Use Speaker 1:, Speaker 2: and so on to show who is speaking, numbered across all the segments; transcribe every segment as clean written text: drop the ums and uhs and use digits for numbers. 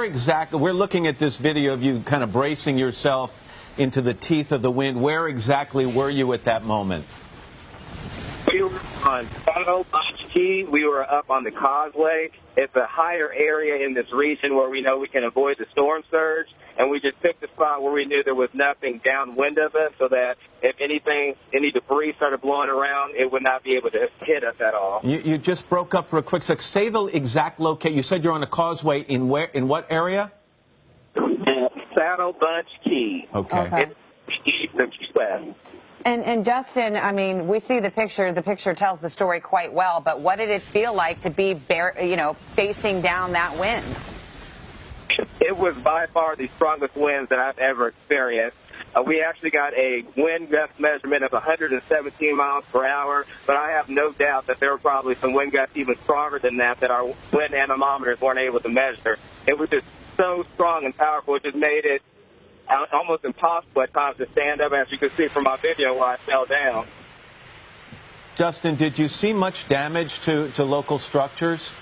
Speaker 1: Exactly. We're looking at this video of you kind of bracing yourself into the teeth of the wind. Where exactly were you at that moment?
Speaker 2: We were on Tunnel Key. We were up on the causeway. It's a higher area in this region where we know we can avoid the storm surge, and we just picked a spot where we knew there was nothing downwind of us so that if anything, any debris started blowing around, it would not be able to hit us at all.
Speaker 1: You just broke up for a quick sec. Say the exact location. You said you're on a causeway in where? In what area?
Speaker 2: Saddle Bunch Key.
Speaker 1: Okay.
Speaker 2: It's east of Key West.
Speaker 3: And Justin, I mean, we see the picture. The picture tells the story quite well. But what did it feel like to be, facing down that wind?
Speaker 2: It was by far the strongest winds that I've ever experienced. We actually got a wind gust measurement of 117 miles per hour, but I have no doubt that there were probably some wind gusts even stronger than that our wind anemometers weren't able to measure. It was just so strong and powerful, it just made it almost impossible at times to stand up, as you can see from my video where I fell down.
Speaker 1: Justin, did you see much damage to local structures?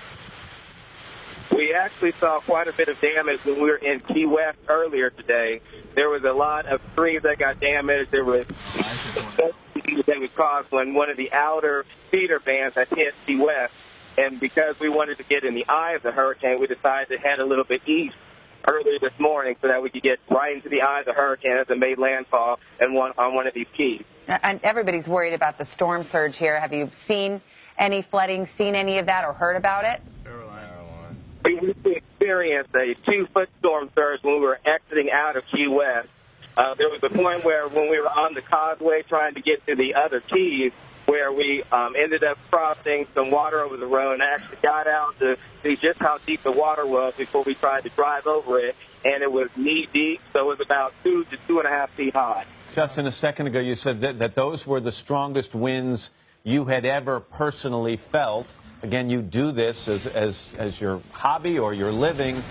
Speaker 2: We actually saw quite a bit of damage when we were in Key West earlier today. There was a lot of trees that got damaged. There was that was caused when one of the outer feeder bands had hit Key West. And because we wanted to get in the eye of the hurricane, we decided to head a little bit east earlier this morning so that we could get right into the eye of the hurricane as it made landfall on one of these keys.
Speaker 3: And everybody's worried about the storm surge here. Have you seen any flooding, seen any of that, or heard about it?
Speaker 2: We experienced a 2-foot storm surge when we were exiting out of Key West. There was a point where when we were on the causeway trying to get to the other keys, where we ended up crossing some water over the road, and I actually got out to see just how deep the water was before we tried to drive over it, and it was knee-deep, so it was about 2 to 2.5 feet high.
Speaker 1: Justin, a second ago you said that those were the strongest winds you had ever personally felt. Again, you do this as your hobby or your living.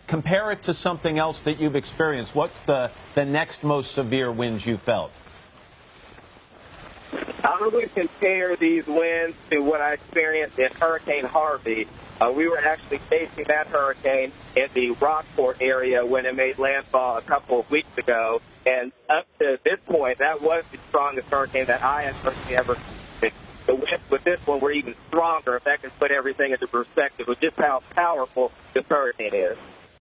Speaker 1: Compare it to something else that you've experienced. What's the next most severe winds you felt?
Speaker 2: I would compare these winds to what I experienced in Hurricane Harvey. We were actually facing that hurricane in the Rockport area when it made landfall a couple of weeks ago. And up to this point, that was the strongest hurricane that I had personally ever experienced. The winds with this one were even stronger, if that can put everything into perspective of just how powerful this hurricane is.